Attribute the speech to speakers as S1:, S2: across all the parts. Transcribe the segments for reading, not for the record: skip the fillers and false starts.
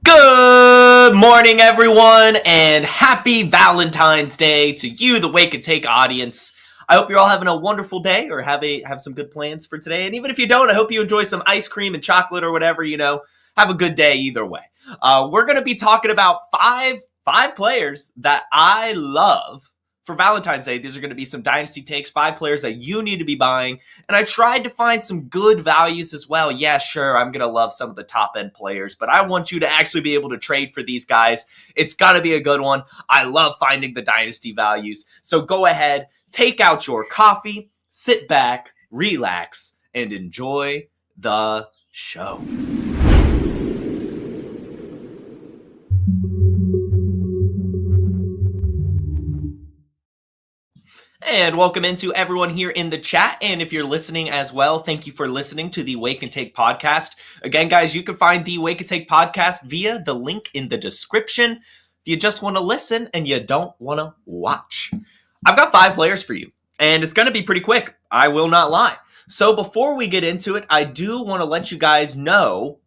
S1: Good morning, everyone, and happy Valentine's Day to you, the Wake and Take audience. I hope you're all having a wonderful day or have some good plans for today. And even if you don't, I hope you enjoy some ice cream and chocolate or whatever, have a good day either way. We're going to be talking about five players that I love for Valentine's Day. These are going to be some Dynasty takes, 5 players that you need to be buying. And I tried to find some good values as well. Yeah, sure, I'm going to love some of the top-end players, but I want you to actually be able to trade for these guys. It's got to be a good one. I love finding the Dynasty values. So go ahead, take out your coffee, sit back, relax, and enjoy the show. And welcome into everyone here in the chat. And if you're listening as well, thank you for listening to the Wake and Take podcast. Again, guys, you can find the Wake and Take podcast via the link in the description. If you just want to listen and you don't want to watch. I've got 5 players for you, and it's going to be pretty quick. I will not lie. So before we get into it, I do want to let you guys know,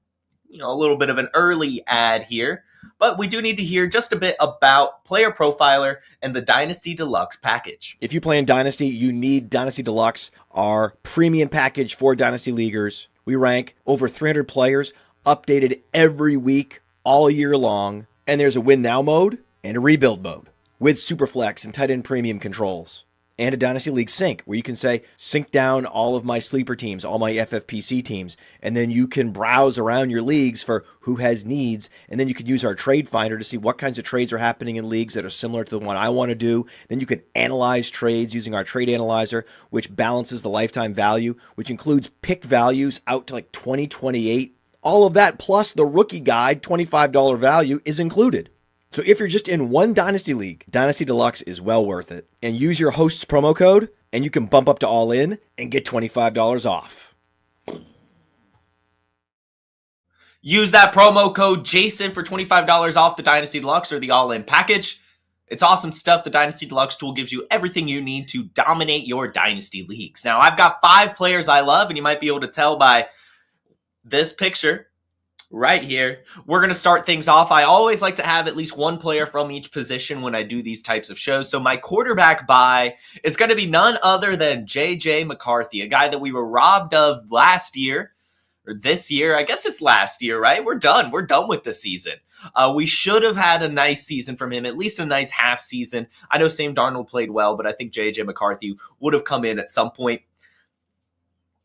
S1: a little bit of an early ad here. But we do need to hear just a bit about PlayerProfiler and the Dynasty Deluxe package.
S2: If you play in Dynasty, you need Dynasty Deluxe, our premium package for Dynasty Leaguers. We rank over 300 players, updated every week, all year long. And there's a Win Now mode and a Rebuild mode with Superflex and tight end premium controls. And a Dynasty League sync, where you can say, sync down all of my sleeper teams, all my FFPC teams, and then you can browse around your leagues for who has needs, and then you can use our trade finder to see what kinds of trades are happening in leagues that are similar to the one I want to do. Then you can analyze trades using our trade analyzer, which balances the lifetime value, which includes pick values out to like 2028. All of that, plus the rookie guide, $25 value, is included. So if you're just in one Dynasty League, Dynasty Deluxe is well worth it. And use your host's promo code, and you can bump up to All In and get $25 off.
S1: Use that promo code Jason for $25 off the Dynasty Deluxe or the All In package. It's awesome stuff. The Dynasty Deluxe tool gives you everything you need to dominate your Dynasty leagues. Now, I've got 5 players I love, and you might be able to tell by this picture right here. We're going to start things off. I always like to have at least one player from each position when I do these types of shows. So my quarterback buy is going to be none other than JJ McCarthy, a guy that we were robbed of last year, or this year. I guess it's last year, right? We're done. We're done with the season. We should have had a nice season from him, at least a nice half season. I know Sam Darnold played well, but I think JJ McCarthy would have come in at some point.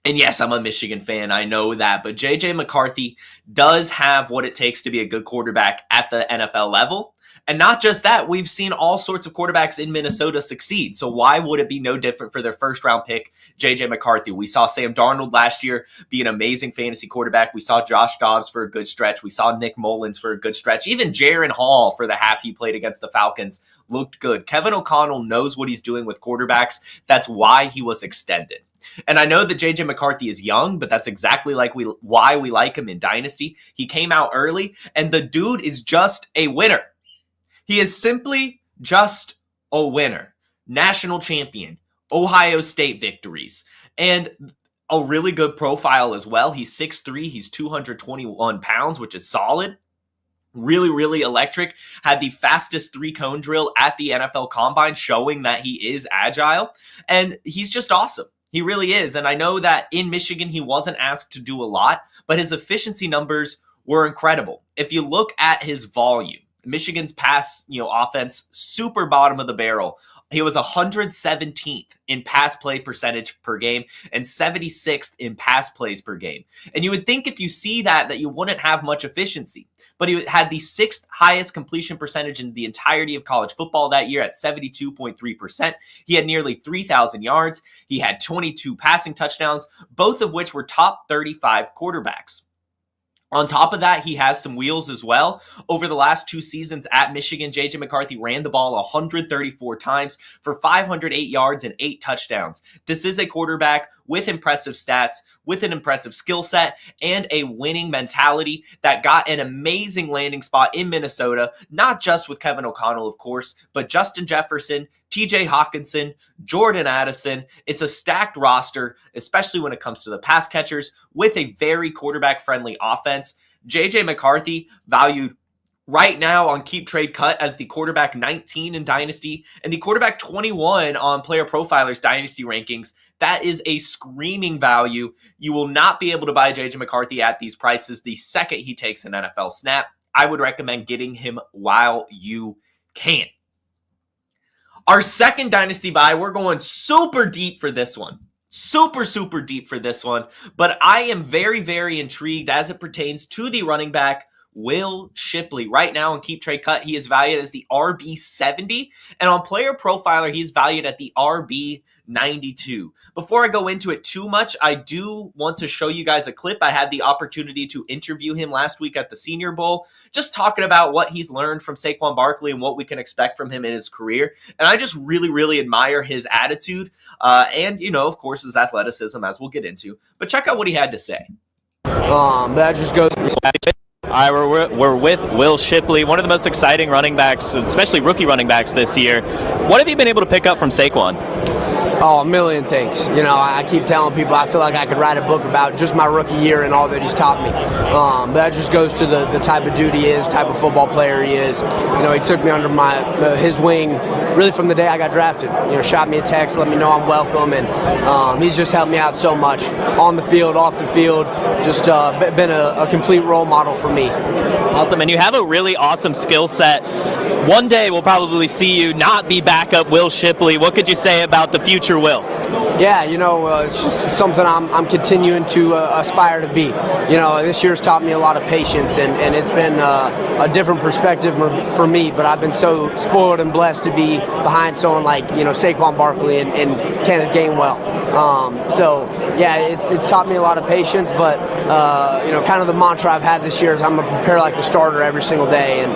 S1: And yes, I'm a Michigan fan. I know that. But J.J. McCarthy does have what it takes to be a good quarterback at the NFL level. And not just that, we've seen all sorts of quarterbacks in Minnesota succeed. So why would it be no different for their first-round pick, J.J. McCarthy? We saw Sam Darnold last year be an amazing fantasy quarterback. We saw Josh Dobbs for a good stretch. We saw Nick Mullins for a good stretch. Even Jaron Hall for the half he played against the Falcons looked good. Kevin O'Connell knows what he's doing with quarterbacks. That's why he was extended. And I know that J.J. McCarthy is young, but that's exactly why we like him in Dynasty. He came out early, and the dude is just a winner. He is simply just a winner. National champion, Ohio State victories, and a really good profile as well. He's 6'3", he's 221 pounds, which is solid. Really, really electric. Had the fastest 3-cone drill at the NFL Combine, showing that he is agile, and he's just awesome. He really is. And I know that in Michigan, he wasn't asked to do a lot, but his efficiency numbers were incredible. If you look at his volume, Michigan's pass, offense, super bottom of the barrel. He was 117th in pass play percentage per game and 76th in pass plays per game. And you would think if you see that you wouldn't have much efficiency. But he had the 6th highest completion percentage in the entirety of college football that year at 72.3%. He had nearly 3,000 yards. He had 22 passing touchdowns, both of which were top 35 quarterbacks. On top of that, he has some wheels as well. Over the last 2 seasons at Michigan, J.J. McCarthy ran the ball 134 times for 508 yards and 8 touchdowns. This is a quarterback with impressive stats, with an impressive skill set, and a winning mentality that got an amazing landing spot in Minnesota, not just with Kevin O'Connell, of course, but Justin Jefferson, TJ Hawkinson, Jordan Addison. It's a stacked roster, especially when it comes to the pass catchers, with a very quarterback-friendly offense. J.J. McCarthy valued right now on Keep Trade Cut as the quarterback 19 in Dynasty and the quarterback 21 on Player Profiler's Dynasty rankings. That is a screaming value. You will not be able to buy JJ McCarthy at these prices the second he takes an NFL snap. I would recommend getting him while you can. Our second Dynasty buy, we're going super deep for this one. Super deep for this one. But I am very intrigued as it pertains to the running back, Will Shipley. Right now on Keep Trade Cut, he is valued as the RB70. And on Player Profiler, he's valued at the RB92. Before I go into it too much, I do want to show you guys a clip. I had the opportunity to interview him last week at the Senior Bowl, just talking about what he's learned from Saquon Barkley and what we can expect from him in his career. And I just really admire his attitude and, of course, his athleticism, as we'll get into. But check out what he had to say.
S3: That just goes.
S4: All right, we're with Will Shipley, one of the most exciting running backs, especially rookie running backs this year. What have you been able to pick up from Saquon?
S3: Oh, a million things. I keep telling people I feel like I could write a book about just my rookie year and all that he's taught me. That just goes to the type of dude he is, type of football player he is. He took me under his wing really from the day I got drafted. Shot me a text, let me know I'm welcome, and he's just helped me out so much on the field, off the field. Just been a complete role model for me.
S4: Awesome, and you have a really awesome skill set. One day we'll probably see you not be backup Will Shipley. What could you say about the future Will?
S3: Yeah, it's just something I'm continuing to aspire to be. This year's taught me a lot of patience, and it's been a different perspective for me, but I've been so spoiled and blessed to be behind someone like, Saquon Barkley and Kenneth Gainwell. So, yeah, it's taught me a lot of patience, but, kind of the mantra I've had this year is I'm going to prepare like a starter every single day, and,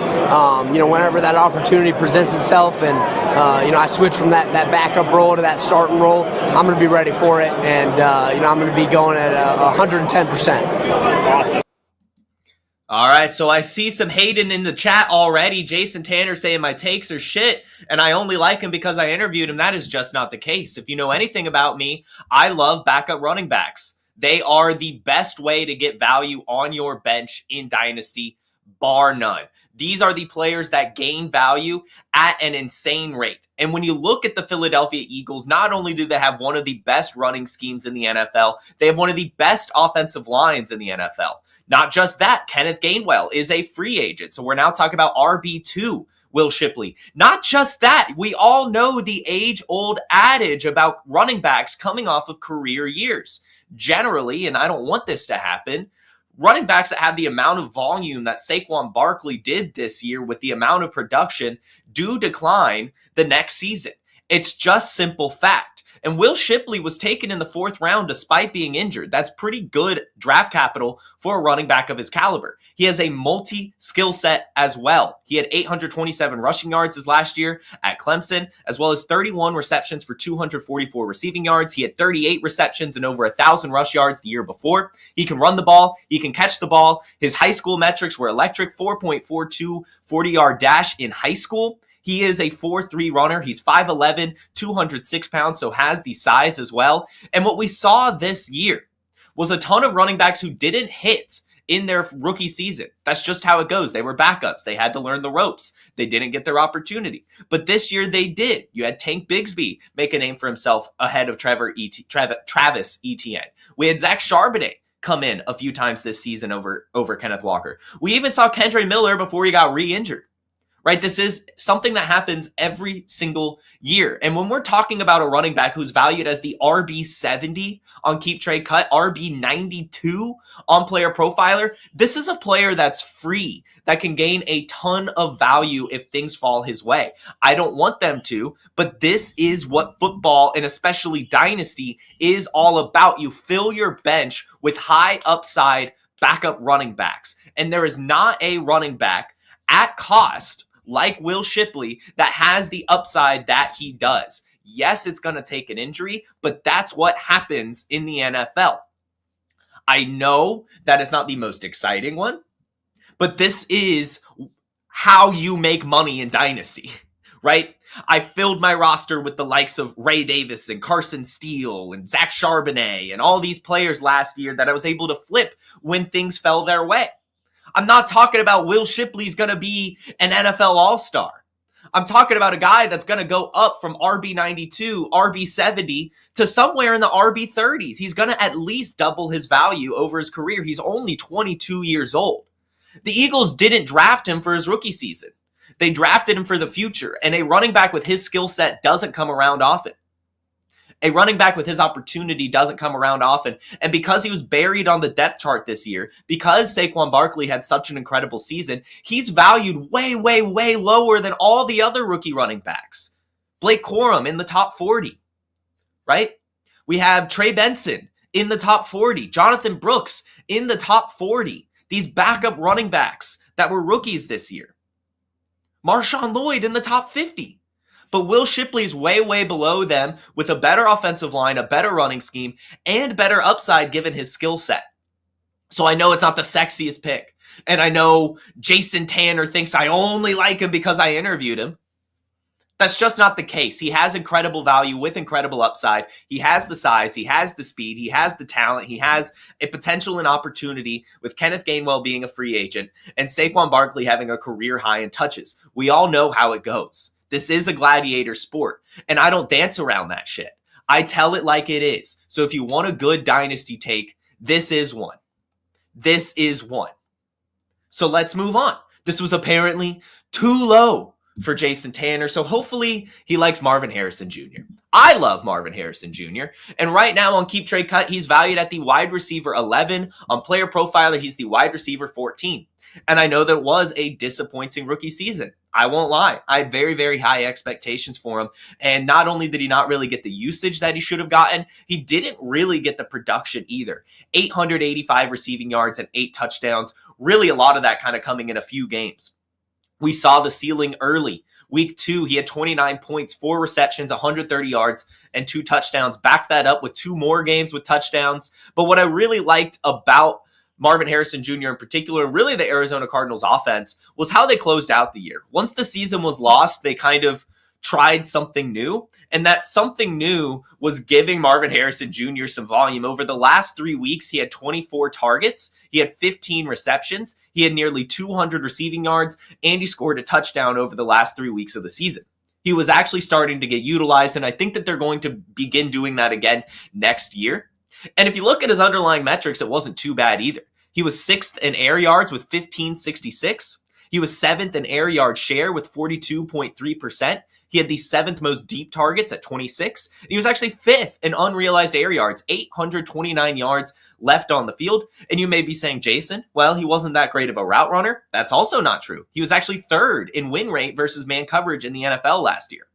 S3: whenever that opportunity presents itself and, I switch from that backup role to that starting role, I'm going to be ready for it, and I'm going to be going at 110%.
S4: Awesome.
S1: All right, so I see some hating in the chat already. Jason Tanner saying my takes are shit, and I only like him because I interviewed him. That is just not the case. If you know anything about me, I love backup running backs. They are the best way to get value on your bench in Dynasty, bar none. These are the players that gain value at an insane rate. And when you look at the Philadelphia Eagles, not only do they have one of the best running schemes in the NFL, they have one of the best offensive lines in the NFL. Not just that, Kenneth Gainwell is a free agent. So we're now talking about RB2, Will Shipley. Not just that, we all know the age-old adage about running backs coming off of career years. Generally, and I don't want this to happen, running backs that have the amount of volume that Saquon Barkley did this year with the amount of production do decline the next season. It's just simple fact. And Will Shipley was taken in the 4th round despite being injured. That's pretty good draft capital for a running back of his caliber. He has a multi-skill set as well. He had 827 rushing yards his last year at Clemson, as well as 31 receptions for 244 receiving yards. He had 38 receptions and over 1,000 rush yards the year before. He can run the ball. He can catch the ball. His high school metrics were electric, 4.42 40-yard dash in high school. He is a 4.3 runner. He's 5'11", 206 pounds, so has the size as well. And what we saw this year was a ton of running backs who didn't hit in their rookie season. That's just how it goes. They were backups. They had to learn the ropes. They didn't get their opportunity. But this year they did. You had Tank Bigsby make a name for himself ahead of Travis Etienne. We had Zach Charbonnet come in a few times this season over Kenneth Walker. We even saw Kendre Miller before he got re-injured. Right? This is something that happens every single year. And when we're talking about a running back who's valued as the RB70 on Keep Trade Cut, RB92 on Player Profiler, this is a player that's free, that can gain a ton of value if things fall his way. I don't want them to, but this is what football, and especially Dynasty, is all about. You fill your bench with high upside backup running backs. And there is not a running back at cost like Will Shipley that has the upside that he does. Yes, it's going to take an injury, but that's what happens in the NFL. I know that it's not the most exciting one, but this is how you make money in Dynasty, right? I filled my roster with the likes of Ray Davis and Carson Steele and Zach Charbonnet and all these players last year that I was able to flip when things fell their way. I'm not talking about Will Shipley's going to be an NFL All-Star. I'm talking about a guy that's going to go up from RB92, RB70 to somewhere in the RB30s. He's going to at least double his value over his career. He's only 22 years old. The Eagles didn't draft him for his rookie season. They drafted him for the future, and a running back with his skill set doesn't come around often. A running back with his opportunity doesn't come around often. And because he was buried on the depth chart this year, because Saquon Barkley had such an incredible season, he's valued way, way, way lower than all the other rookie running backs. Blake Corum in the top 40, right? We have Trey Benson in the top 40. Jonathan Brooks in the top 40. These backup running backs that were rookies this year. Marshawn Lloyd in the top 50. But Will Shipley's way, way below them with a better offensive line, a better running scheme, and better upside given his skill set. So I know it's not the sexiest pick. And I know Jason Tanner thinks I only like him because I interviewed him. That's just not the case. He has incredible value with incredible upside. He has the size. He has the speed. He has the talent. He has a potential and opportunity with Kenneth Gainwell being a free agent and Saquon Barkley having a career high in touches. We all know how it goes. This is a gladiator sport, and I don't dance around that shit. I tell it like it is. So if you want a good dynasty take, this is one. This is one. So let's move on. This was apparently too low for Jason Tanner, so hopefully he likes Marvin Harrison Jr. I love Marvin Harrison Jr., and right now on Keep Trade Cut, he's valued at the wide receiver 11. On Player Profiler, he's the wide receiver 14. And I know that it was a disappointing rookie season. I won't lie. I had very, very high expectations for him. And not only did he not really get the usage that he should have gotten, he didn't really get the production either. 885 receiving yards and 8 touchdowns. Really a lot of that kind of coming in a few games. We saw the ceiling early. Week 2, he had 29 points, 4 receptions, 130 yards, and 2 touchdowns. Back that up with 2 more games with touchdowns. But what I really liked about Marvin Harrison Jr. in particular, really the Arizona Cardinals offense, was how they closed out the year. Once the season was lost, they kind of tried something new, and that something new was giving Marvin Harrison Jr. some volume. Over the last 3 weeks, he had 24 targets, he had 15 receptions, he had nearly 200 receiving yards, and he scored a touchdown over the last 3 weeks of the season. He was actually starting to get utilized, and I think that they're going to begin doing that again next year. And if you look at his underlying metrics, it wasn't too bad either. He was 6th in air yards with 1566. He was 7th in air yard share with 42.3%. He had the 7th most deep targets at 26. And he was actually 5th in unrealized air yards, 829 yards left on the field. And you may be saying, Jason, well, he wasn't that great of a route runner. That's also not true. He was actually 3rd in win rate versus man coverage in the NFL last year.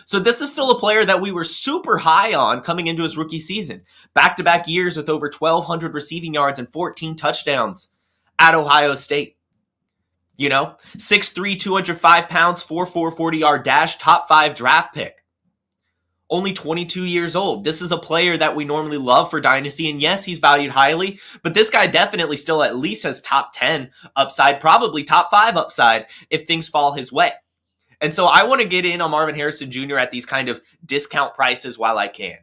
S1: So this is still a player that we were super high on coming into his rookie season. Back-to-back years with over 1,200 receiving yards and 14 touchdowns at Ohio State. You know, 6'3", 205 pounds, 4'4", 40-yard dash, top 5 draft pick. Only 22 years old. This is a player that we normally love for Dynasty, and yes, he's valued highly, but this guy definitely still at least has top 10 upside, probably top 5 upside if things fall his way. And so I want to get in on Marvin Harrison Jr. at these kind of discount prices while I can.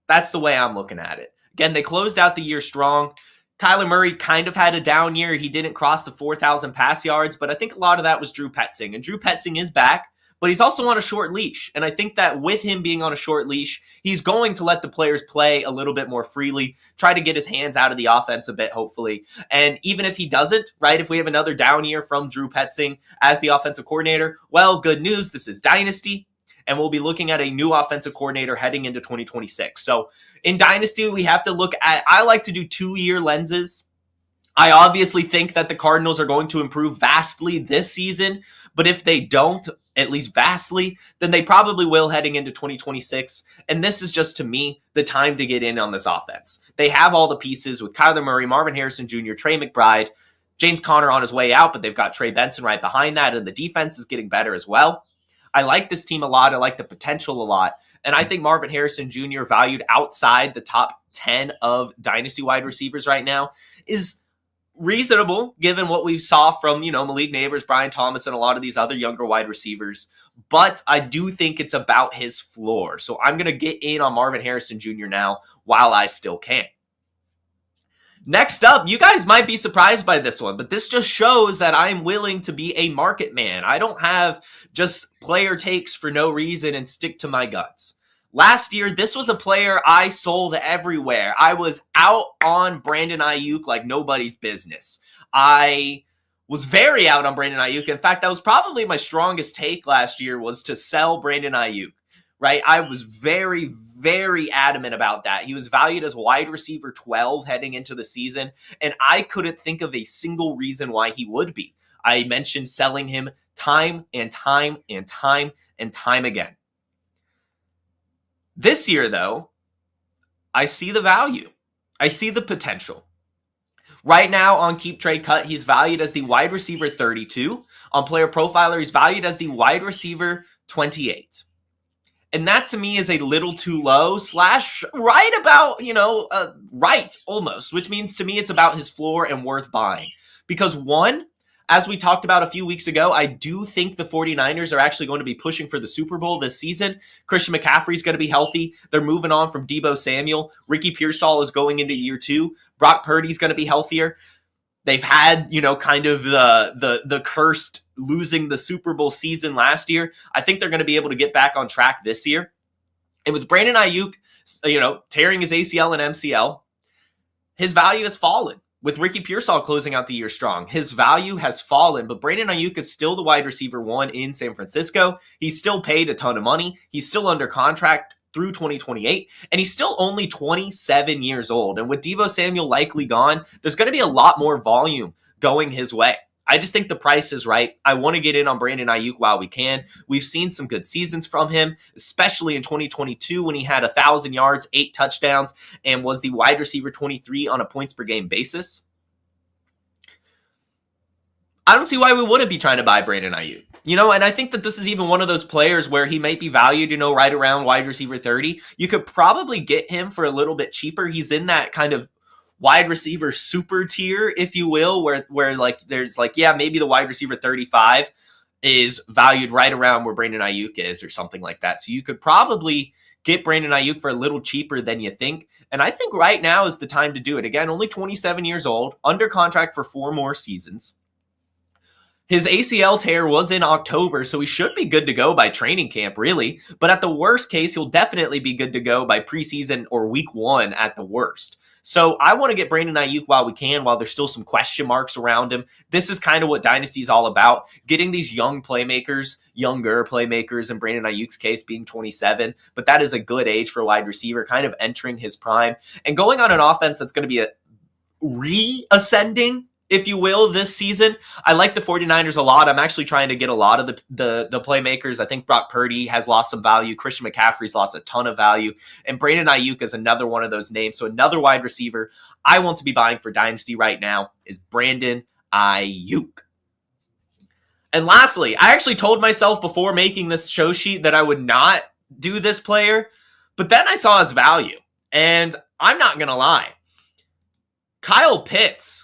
S1: That's the way I'm looking at it. Again, they closed out the year strong. Kyler Murray kind of had a down year. He didn't cross the 4,000 pass yards, but I think a lot of that was Drew Petzing. And Drew Petzing is back, but he's also on a short leash. And I think that with him being on a short leash, he's going to let the players play a little bit more freely, try to get his hands out of the offense a bit, hopefully. And even if he doesn't, right, if we have another down year from Drew Petzing as the offensive coordinator, well, good news, this is Dynasty. And we'll be looking at a new offensive coordinator heading into 2026. So in Dynasty, we have to look at, I like to do 2-year lenses. I obviously think that the Cardinals are going to improve vastly this season, but if they don't, at least vastly, then they probably will heading into 2026. And this is just, to me, the time to get in on this offense. They have all the pieces with Kyler Murray, Marvin Harrison Jr., Trey McBride, James Conner on his way out, but they've got Trey Benson right behind that, and the defense is getting better as well. I like this team a lot. I like the potential a lot. And I think Marvin Harrison Jr., valued outside the top 10 of Dynasty wide receivers right now, is reasonable given what we saw from, Malik Neighbors, Brian Thomas, and a lot of these other younger wide receivers. But I do think it's about his floor. So I'm going to get in on Marvin Harrison Jr. now while I still can. Next up, you guys might be surprised by this one, but this just shows that I'm willing to be a market man. I don't have just player takes for no reason and stick to my guts. Last year, this was a player I sold everywhere. I was out on Brandon Aiyuk like nobody's business. I was very out on Brandon Aiyuk. In fact, that was probably my strongest take last year, was to sell Brandon Aiyuk, right? I was very, very adamant about that. He was valued as wide receiver 12 heading into the season, and I couldn't think of a single reason why he would be. I mentioned selling him time and time and time and time again. This year, though, I see the value. I see the potential. Right now on Keep Trade Cut, he's valued as the wide receiver 32. On Player Profiler, he's valued as the wide receiver 28. And that to me is a little too low / right about, right almost, which means to me it's about his floor and worth buying. Because one, as we talked about a few weeks ago, I do think the 49ers are actually going to be pushing for the Super Bowl this season. Christian McCaffrey's going to be healthy. They're moving on from Deebo Samuel. Ricky Pearsall is going into year 2. Brock Purdy's going to be healthier. They've had, kind of the cursed losing the Super Bowl season last year. I think they're going to be able to get back on track this year. And with Brandon Aiyuk, tearing his ACL and MCL, his value has fallen. With Ricky Pearsall closing out the year strong, his value has fallen, but Brandon Aiyuk is still the wide receiver 1 in San Francisco. He's still paid a ton of money. He's still under contract through 2028, and he's still only 27 years old. And with Deebo Samuel likely gone, there's going to be a lot more volume going his way. I just think the price is right. I want to get in on Brandon Aiyuk while we can. We've seen some good seasons from him, especially in 2022 when he had 1,000 yards, 8 touchdowns, and was the wide receiver 23 on a points per game basis. I don't see why we wouldn't be trying to buy Brandon Aiyuk. And I think that this is even one of those players where he might be valued, right around wide receiver 30. You could probably get him for a little bit cheaper. He's in that kind of wide receiver super tier, if you will, where there's maybe the wide receiver 35 is valued right around where Brandon Aiyuk is or something like that. So you could probably get Brandon Aiyuk for a little cheaper than you think. And I think right now is the time to do it. Again, only 27 years old, under contract for 4 more seasons. His ACL tear was in October, so he should be good to go by training camp, really. But at the worst case, he'll definitely be good to go by preseason or week 1 at the worst. So I want to get Brandon Aiyuk while we can, while there's still some question marks around him. This is kind of what Dynasty is all about, getting these younger playmakers, in Brandon Aiyuk's case being 27, but that is a good age for a wide receiver, kind of entering his prime, and going on an offense that's going to be a reascending, if you will, this season. I like the 49ers a lot. I'm actually trying to get a lot of the playmakers. I think Brock Purdy has lost some value. Christian McCaffrey's lost a ton of value. And Brandon Aiyuk is another one of those names. So another wide receiver I want to be buying for Dynasty right now is Brandon Aiyuk. And lastly, I actually told myself before making this show sheet that I would not do this player, but then I saw his value. And I'm not going to lie. Kyle Pitts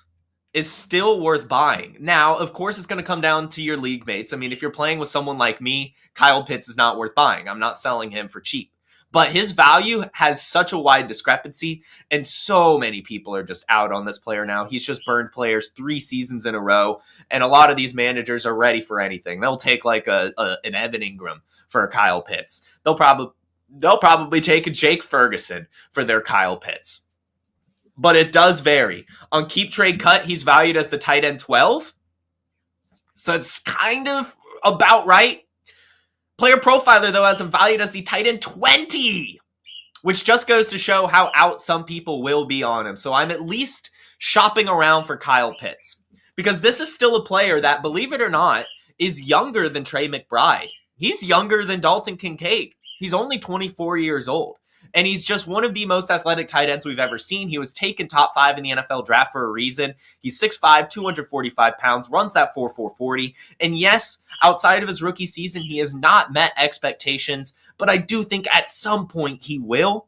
S1: is still worth buying. Now, of course, it's going to come down to your league mates. I mean, if you're playing with someone like me, Kyle Pitts is not worth buying. I'm not selling him for cheap. But his value has such a wide discrepancy, and so many people are just out on this player now. He's just burned players 3 seasons in a row, and a lot of these managers are ready for anything. They'll take like an Evan Ingram for a Kyle Pitts. They'll probably take a Jake Ferguson for their Kyle Pitts. But it does vary. On Keep Trade Cut, he's valued as the tight end 12. So it's kind of about right. Player Profiler, though, has him valued as the tight end 20, which just goes to show how out some people will be on him. So I'm at least shopping around for Kyle Pitts, because this is still a player that, believe it or not, is younger than Trey McBride. He's younger than Dalton Kincaid. He's only 24 years old. And he's just one of the most athletic tight ends we've ever seen. He was taken top 5 in the NFL draft for a reason. He's 6'5", 245 pounds, runs that 4.4 40. And yes, outside of his rookie season, he has not met expectations, but I do think at some point he will.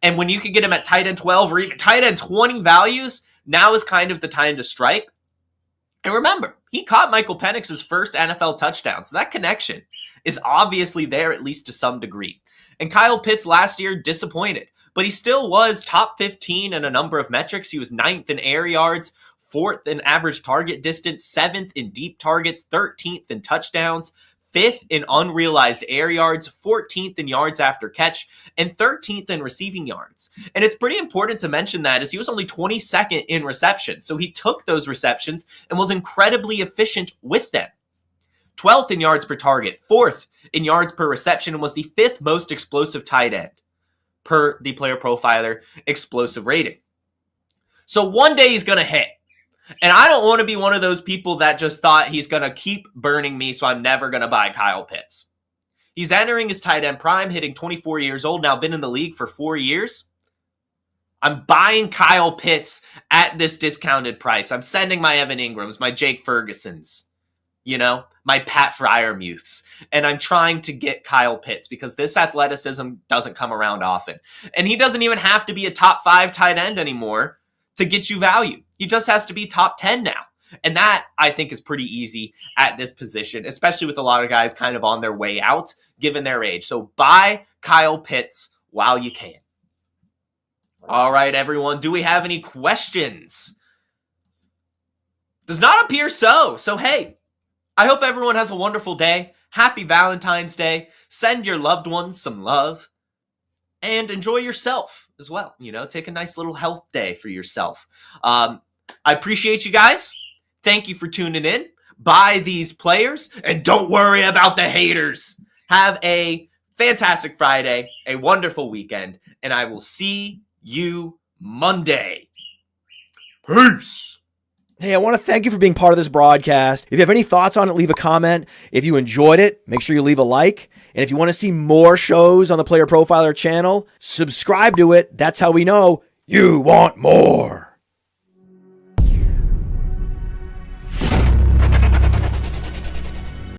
S1: And when you can get him at tight end 12 or even tight end 20 values, now is kind of the time to strike. And remember, he caught Michael Penix's first NFL touchdown. So that connection is obviously there, at least to some degree. And Kyle Pitts last year disappointed. but he still was top 15 in a number of metrics. He was 9th in air yards, 4th in average target distance, 7th in deep targets, 13th in touchdowns, 5th in unrealized air yards, 14th in yards after catch, and 13th in receiving yards. And it's pretty important to mention that as he was only 22nd in reception. So he took those receptions and was incredibly efficient with them. 12th in yards per target, 4th in yards per reception, and was the 5th most explosive tight end per the Player Profiler explosive rating. So one day he's going to hit. And I don't want to be one of those people that just thought he's going to keep burning me, so I'm never going to buy Kyle Pitts. He's entering his tight end prime, hitting 24 years old, now been in the league for 4 years. I'm buying Kyle Pitts at this discounted price. I'm sending my Evan Ingrams, my Jake Fergusons, my Pat Fryermuths, and I'm trying to get Kyle Pitts because this athleticism doesn't come around often. And he doesn't even have to be a top 5 tight end anymore to get you value. He just has to be top 10 now. And that, I think, is pretty easy at this position, especially with a lot of guys kind of on their way out, given their age. So buy Kyle Pitts while you can. All right, everyone. Do we have any questions? Does not appear so. So, hey, I hope everyone has a wonderful day. Happy Valentine's Day. Send your loved ones some love. And enjoy yourself as well. Take a nice little health day for yourself. I appreciate you guys. Thank you for tuning in. Buy these players and don't worry about the haters. Have a fantastic Friday, a wonderful weekend, and I will see you Monday. Peace.
S2: Hey, I want to thank you for being part of this broadcast. If you have any thoughts on it, leave a comment. If you enjoyed it, make sure you leave a like. And if you want to see more shows on the Player Profiler channel, subscribe to it. That's how we know you want more.